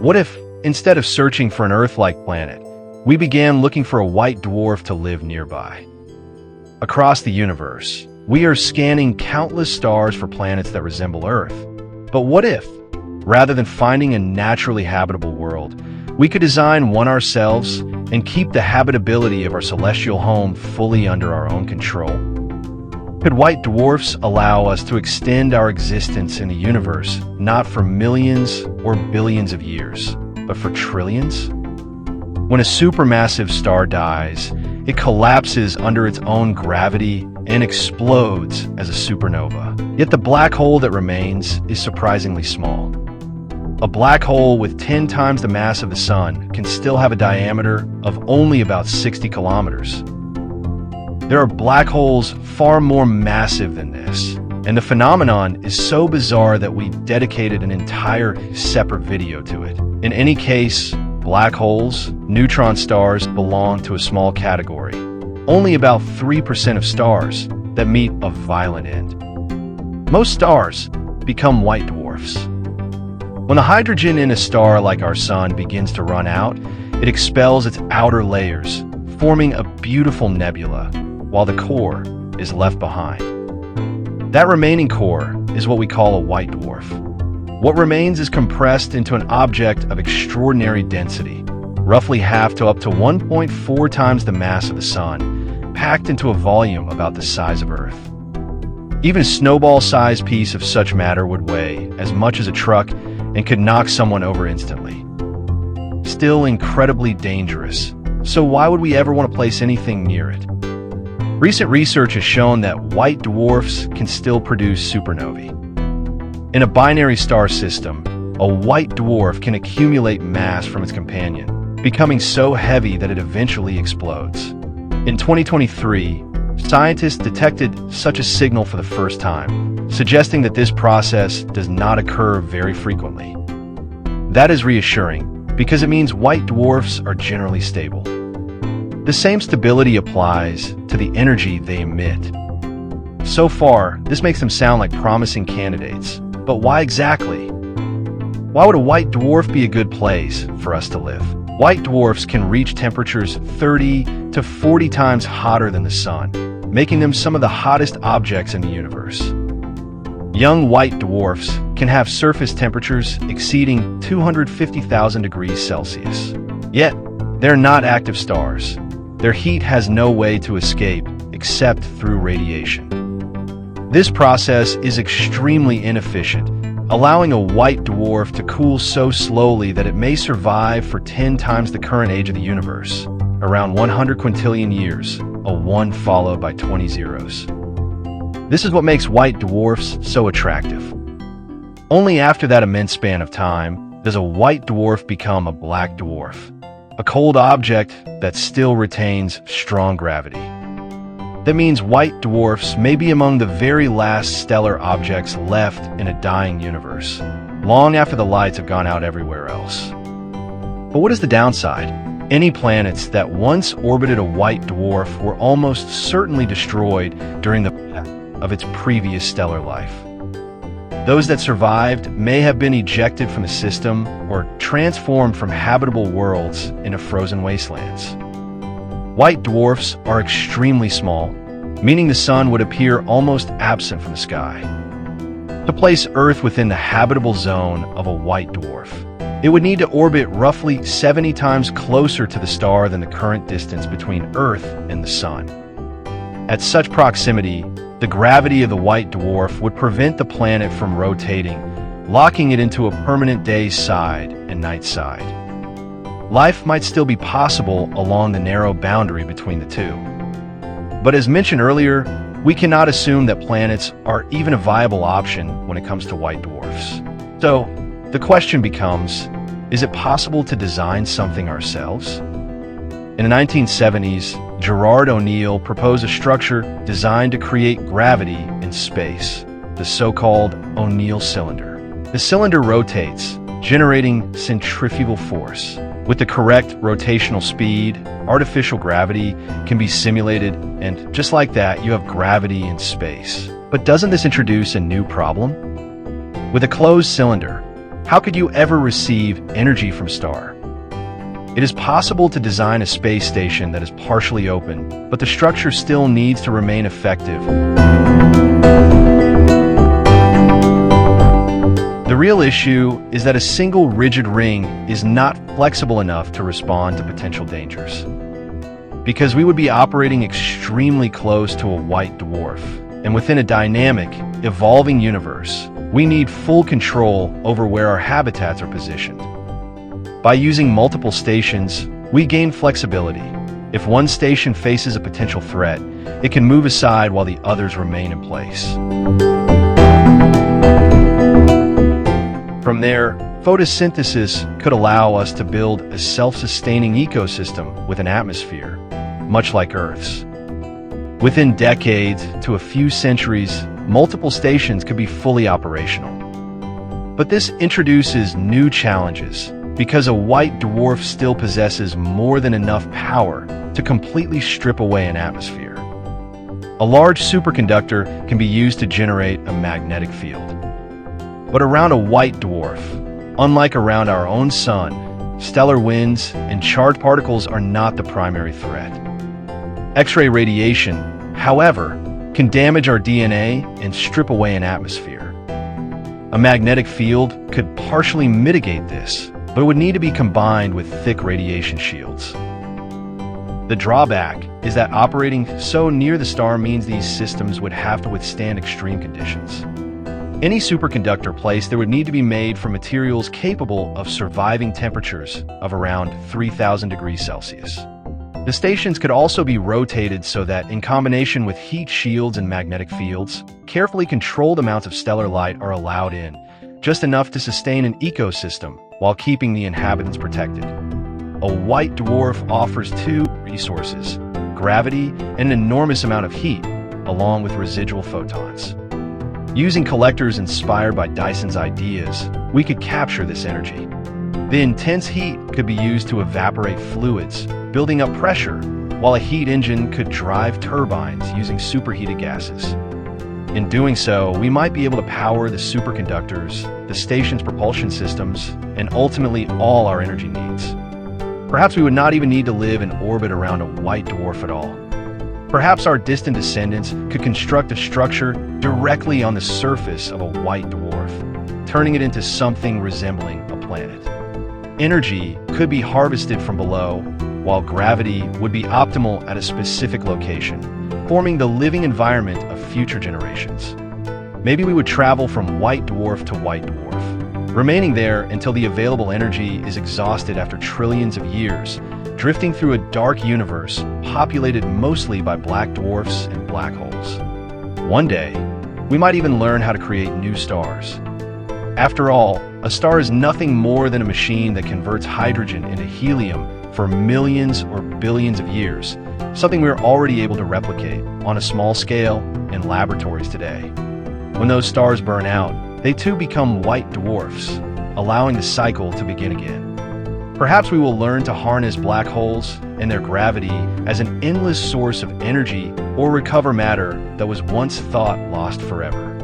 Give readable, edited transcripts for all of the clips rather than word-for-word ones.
What if, instead of searching for an Earth-like planet, we began looking for a white dwarf to live nearby? Across the universe, we are scanning countless stars for planets that resemble Earth. But what if, rather than finding a naturally habitable world, we could design one ourselves and keep the habitability of our celestial home fully under our own control? Could white dwarfs allow us to extend our existence in the universe, not for millions or billions of years, but for trillions? When a supermassive star dies, it collapses under its own gravity and explodes as a supernova. Yet the black hole that remains is surprisingly small. A black hole with 10 times the mass of the Sun can still have a diameter of only about 60 kilometers. There are black holes far more massive than this, and the phenomenon is so bizarre that we dedicated an entire separate video to it. In any case, black holes, neutron stars, belong to a small category, only about 3% of stars that meet a violent end. Most stars become white dwarfs. When the hydrogen in a star like our Sun begins to run out, it expels its outer layers, forming a beautiful nebula, while the core is left behind. That remaining core is what we call a white dwarf. What remains is compressed into an object of extraordinary density, roughly half to up to 1.4 times the mass of the Sun, packed into a volume about the size of Earth. Even a snowball-sized piece of such matter would weigh as much as a truck and could knock someone over instantly. Still incredibly dangerous, so why would we ever want to place anything near it? Recent research has shown that white dwarfs can still produce supernovae. In a binary star system, a white dwarf can accumulate mass from its companion, becoming so heavy that it eventually explodes. In 2023, scientists detected such a signal for the first time, suggesting that this process does not occur very frequently. That is reassuring, because it means white dwarfs are generally stable. The same stability applies to the energy they emit. So far, this makes them sound like promising candidates. But why exactly? Why would a white dwarf be a good place for us to live? White dwarfs can reach temperatures 30 to 40 times hotter than the Sun, making them some of the hottest objects in the universe. Young white dwarfs can have surface temperatures exceeding 250,000 degrees Celsius. Yet, they're not active stars. Their heat has no way to escape except through radiation. This process is extremely inefficient, allowing a white dwarf to cool so slowly that it may survive for 10 times the current age of the universe, around 100 quintillion years, a 1 followed by 20 zeros. This is what makes white dwarfs so attractive. Only after that immense span of time does a white dwarf become a black dwarf, a cold object that still retains strong gravity. That means white dwarfs may be among the very last stellar objects left in a dying universe, long after the lights have gone out everywhere else. But what is the downside? Any planets that once orbited a white dwarf were almost certainly destroyed during the path of its previous stellar life. Those that survived may have been ejected from the system or transformed from habitable worlds into frozen wastelands. White dwarfs are extremely small, meaning the Sun would appear almost absent from the sky. To place Earth within the habitable zone of a white dwarf, it would need to orbit roughly 70 times closer to the star than the current distance between Earth and the Sun. At such proximity, the gravity of the white dwarf would prevent the planet from rotating, locking it into a permanent day side and night side. Life might still be possible along the narrow boundary between the two. But as mentioned earlier, we cannot assume that planets are even a viable option when it comes to white dwarfs. So, the question becomes, is it possible to design something ourselves? In the 1970s, Gerard O'Neill proposed a structure designed to create gravity in space, the so-called O'Neill cylinder. The cylinder rotates, generating centrifugal force. With the correct rotational speed, artificial gravity can be simulated, and just like that, you have gravity in space. But doesn't this introduce a new problem? With a closed cylinder, How could you ever receive energy from a star? It is possible to design a space station that is partially open, but the structure still needs to remain effective. The real issue is that a single rigid ring is not flexible enough to respond to potential dangers. Because we would be operating extremely close to a white dwarf, and within a dynamic, evolving universe, we need full control over where our habitats are positioned. By using multiple stations, we gain flexibility. If one station faces a potential threat, it can move aside while the others remain in place. From there, photosynthesis could allow us to build a self-sustaining ecosystem with an atmosphere, much like Earth's. Within decades to a few centuries, multiple stations could be fully operational. But this introduces new challenges, because a white dwarf still possesses more than enough power to completely strip away an atmosphere. A large superconductor can be used to generate a magnetic field. But around a white dwarf, unlike around our own sun, stellar winds and charged particles are not the primary threat. X-ray radiation, however, can damage our DNA and strip away an atmosphere. A magnetic field could partially mitigate this, but it would need to be combined with thick radiation shields. The drawback is that operating so near the star means these systems would have to withstand extreme conditions. Any superconductor placed there would need to be made from materials capable of surviving temperatures of around 3,000 degrees Celsius. The stations could also be rotated so that, in combination with heat shields and magnetic fields, carefully controlled amounts of stellar light are allowed in, just enough to sustain an ecosystem while keeping the inhabitants protected. A white dwarf offers two resources: gravity and an enormous amount of heat, along with residual photons. Using collectors inspired by Dyson's ideas, we could capture this energy. The intense heat could be used to evaporate fluids, building up pressure, while a heat engine could drive turbines using superheated gases. In doing so, we might be able to power the superconductors, the station's propulsion systems, and ultimately all our energy needs. Perhaps we would not even need to live in orbit around a white dwarf at all. Perhaps our distant descendants could construct a structure directly on the surface of a white dwarf, turning it into something resembling a planet. Energy could be harvested from below, while gravity would be optimal at a specific location, forming the living environment of future generations. Maybe we would travel from white dwarf to white dwarf, remaining there until the available energy is exhausted after trillions of years, drifting through a dark universe populated mostly by black dwarfs and black holes. One day, we might even learn how to create new stars. After all, a star is nothing more than a machine that converts hydrogen into helium for millions or billions of years, something we're already able to replicate on a small scale in laboratories today. When those stars burn out, they too become white dwarfs, allowing the cycle to begin again. Perhaps we will learn to harness black holes and their gravity as an endless source of energy or recover matter that was once thought lost forever.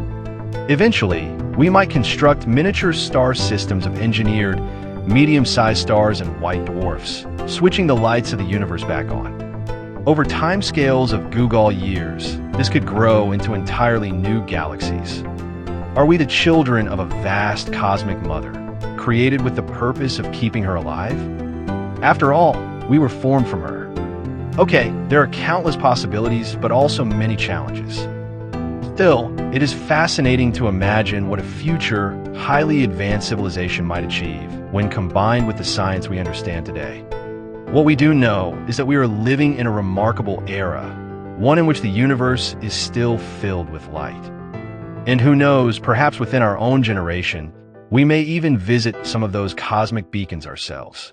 Eventually, we might construct miniature star systems of engineered, medium-sized stars and white dwarfs, switching the lights of the universe back on. Over timescales of Google years, this could grow into entirely new galaxies. Are we the children of a vast cosmic mother, created with the purpose of keeping her alive? After all, we were formed from her. Okay, there are countless possibilities, but also many challenges. Still, it is fascinating to imagine what a future, highly advanced civilization might achieve when combined with the science we understand today. What we do know is that we are living in a remarkable era, one in which the universe is still filled with light. And who knows, perhaps within our own generation, we may even visit some of those cosmic beacons ourselves.